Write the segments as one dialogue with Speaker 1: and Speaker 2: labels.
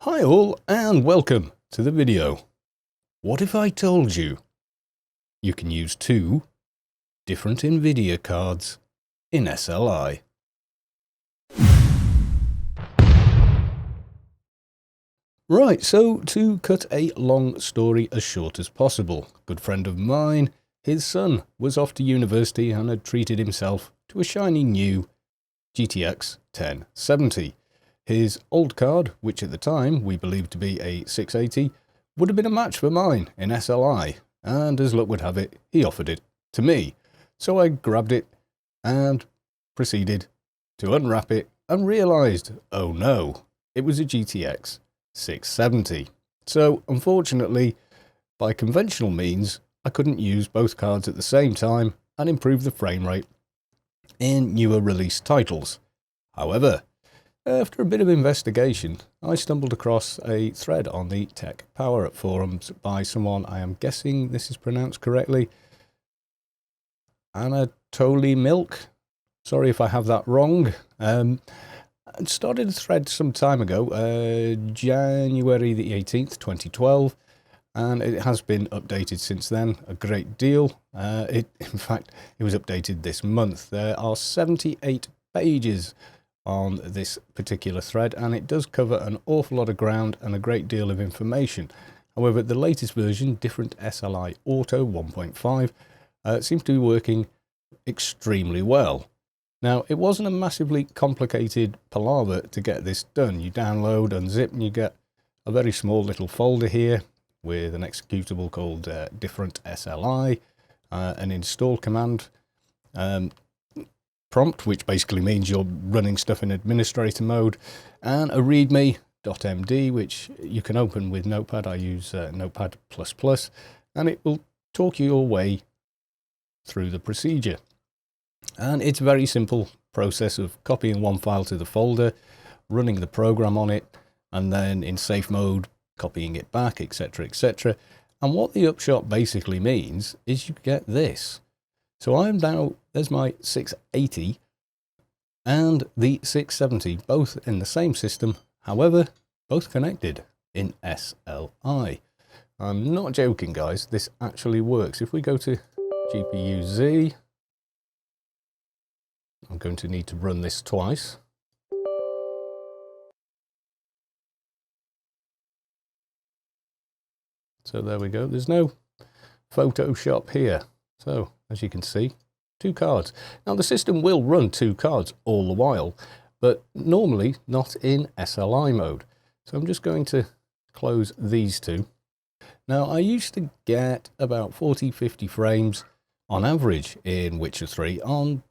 Speaker 1: Hi all and welcome to the video. What if I told you you can use two different NVIDIA cards in SLI? Right, so to cut a long story as short as possible, a good friend of mine, his son was off to university and had treated himself to a shiny new GTX 1070. His old card, which at the time we believed to be a 680, would have been a match for mine in SLI, and as luck would have it, he offered it to me. So I grabbed it and proceeded to unwrap it and realised, oh no, it was a GTX 670. So unfortunately, by conventional means, I couldn't use both cards at the same time and improve the frame rate in newer release titles. However, after a bit of investigation, I stumbled across a thread on the Tech Power Up forums by someone, I am guessing this is pronounced correctly, anatolymik. Sorry if I have that wrong. I started a thread some time ago, January the 18th, 2012, and it has been updated since then a great deal. In fact, it was updated this month. There are 78 pages on this particular thread, and it does cover an awful lot of ground and a great deal of information. However, the latest version, Different-sli-auto 1.5, seems to be working extremely well. Now, it wasn't a massively complicated palaver to get this done. You download, unzip, and you get a very small little folder here with an executable called Different-sli, an install command prompt, which basically means you're running stuff in administrator mode, and a readme.md, which you can open with Notepad. I use Notepad++, and it will talk you your way through the procedure. And it's a very simple process of copying one file to the folder, running the program on it, and then in safe mode, copying it back, etc., etc. And what the upshot basically means is you get this. So I'm now, there's my 680 and the 670, both in the same system, however, both connected in SLI. I'm not joking, guys, this actually works. If we go to GPU-Z, I'm going to need to run this twice. So there we go, there's no Photoshop here. So, as you can see, two cards. Now, the system will run two cards all the while, but normally not in SLI mode. So I'm just going to close these two. Now, I used to get about 40-50 frames on average in Witcher 3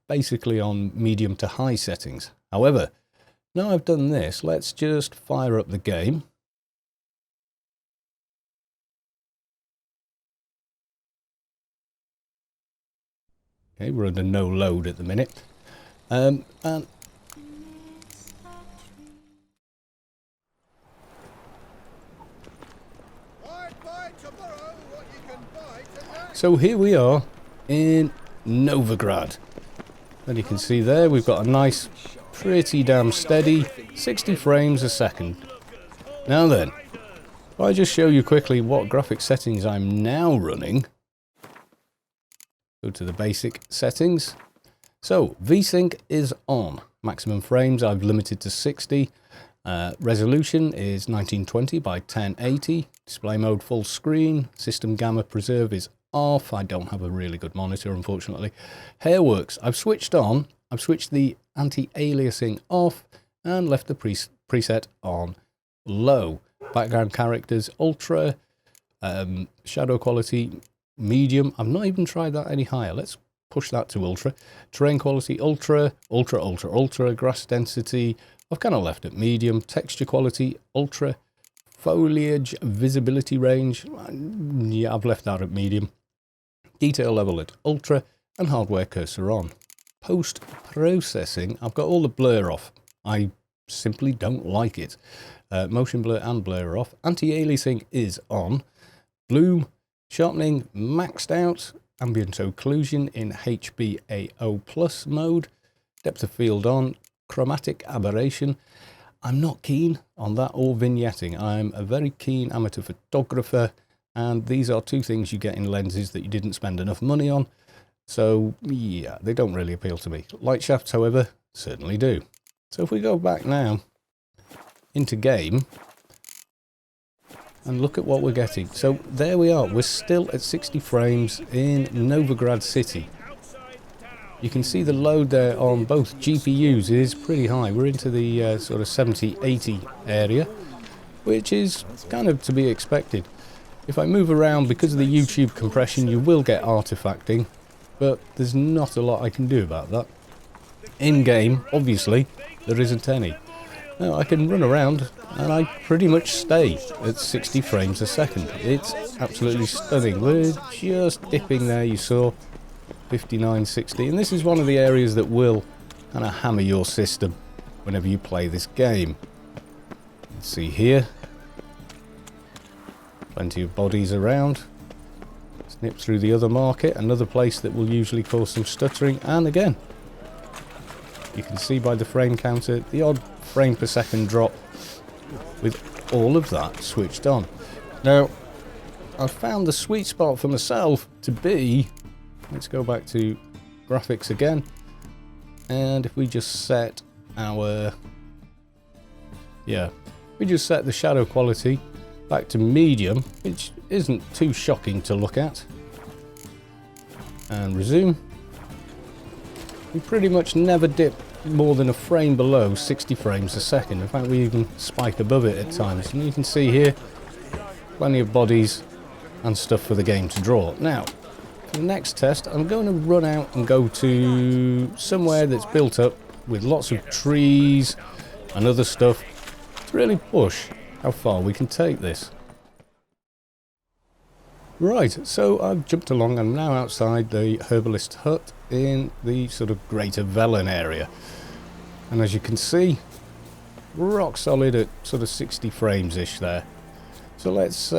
Speaker 1: basically on medium to high settings. However, now I've done this, let's just fire up the game. Okay, we're under no load at the minute. And so here we are in Novigrad. And you can see there we've got a nice, pretty damn steady 60 frames a second. Now then, if I just show you quickly what graphic settings I'm now running. Go to the basic settings. So VSync is on. Maximum frames I've limited to 60. Resolution is 1920 by 1080. Display mode full screen. System gamma preserve is off. I don't have a really good monitor, unfortunately. Hairworks I've switched on. I've switched the anti-aliasing off and left the preset on low. Background characters ultra. Shadow quality medium. I've not even tried that any higher. Let's push that to ultra. Terrain quality ultra, ultra, ultra, ultra. Grass density I've kind of left at medium. Texture quality ultra. Foliage visibility range, yeah, I've left that at medium. Detail level at ultra, and hardware cursor on. Post processing, I've got all the blur off. I simply don't like it. Motion blur and blur off. Anti-aliasing is on. Bloom sharpening maxed out, ambient occlusion in HBAO plus mode, depth of field on, chromatic aberration. I'm not keen on that or vignetting. I'm a very keen amateur photographer, and these are two things you get in lenses that you didn't spend enough money on. So yeah, they don't really appeal to me. Light shafts, however, certainly do. So if we go back now into game and look at what we're getting. So there we are. We're still at 60 frames in Novigrad City. You can see the load there on both GPUs is pretty high. We're into the sort of 70-80 area, which is kind of to be expected. If I move around, because of the YouTube compression, you will get artifacting, but there's not a lot I can do about that. In-game, obviously, there isn't any. Now, I can run around, and I pretty much stay at 60 frames a second. It's absolutely stunning. We're just dipping there, you saw. 59, 60, and this is one of the areas that will kind of hammer your system whenever you play this game. Let's see here, plenty of bodies around. Snip through the other market, another place that will usually cause some stuttering, and again, you can see by the frame counter the odd frame per second drop with all of that switched on. Now, I've found the sweet spot for myself to be, let's go back to graphics again, and if we just set our, we just set the shadow quality back to medium, which isn't too shocking to look at, and resume. We pretty much never dip more than a frame below 60 frames a second. In fact, we even spike above it at times, and you can see here plenty of bodies and stuff for the game to draw. Now, for the next test, I'm going to run out and go to somewhere that's built up with lots of trees and other stuff to really push how far we can take this. Right, so I've jumped along. I'm now outside the herbalist hut in the sort of Greater Velen area. And as you can see, rock solid at sort of 60 frames-ish there. So let's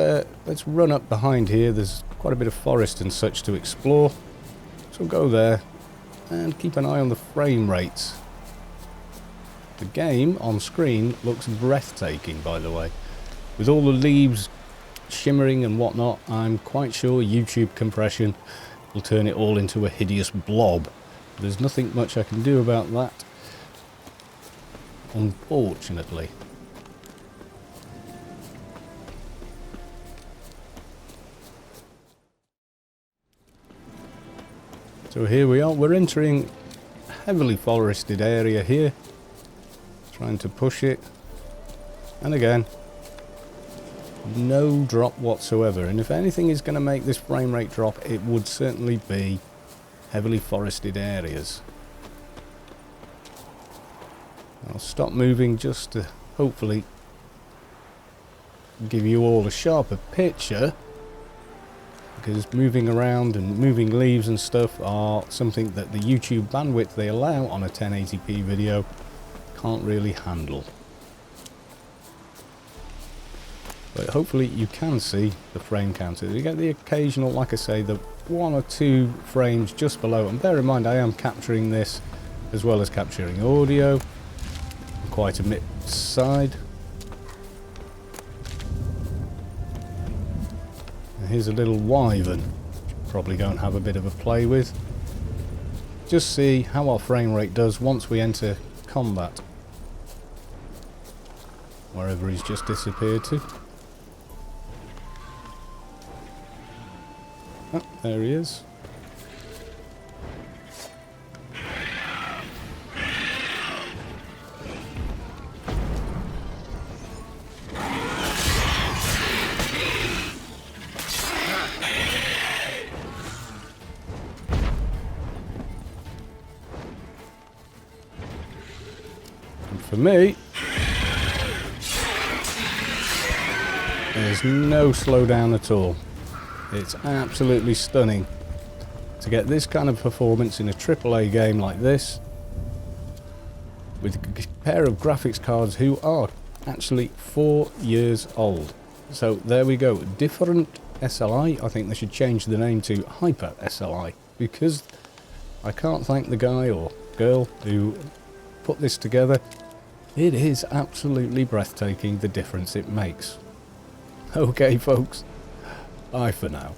Speaker 1: run up behind here. There's quite a bit of forest and such to explore. So we'll go there and keep an eye on the frame rates. The game on screen looks breathtaking, by the way. With all the leaves shimmering and whatnot, I'm quite sure YouTube compression will turn it all into a hideous blob. There's nothing much I can do about that, unfortunately. So here we are, we're entering a heavily forested area here, trying to push it, and again, no drop whatsoever. And if anything is going to make this frame rate drop, it would certainly be heavily forested areas. I'll stop moving just to hopefully give you all a sharper picture, because moving around and moving leaves and stuff are something that the YouTube bandwidth they allow on a 1080p video can't really handle. But hopefully you can see the frame counter. You get the occasional, like I say, the 1 or 2 frames just below. And bear in mind, I am capturing this as well as capturing audio. Quite a mixed side. Here's a little wyvern, which you're probably going to have a bit of a play with. Just see how our frame rate does once we enter combat. Wherever he's just disappeared to. Oh, there he is. For me, there's no slowdown at all. It's absolutely stunning to get this kind of performance in a AAA game like this with a pair of graphics cards who are actually 4 years old. So there we go, Different-sli. I think they should change the name to Hyper-sli, because I can't thank the guy or girl who put this together It is absolutely breathtaking the difference it makes. Okay folks, bye for now.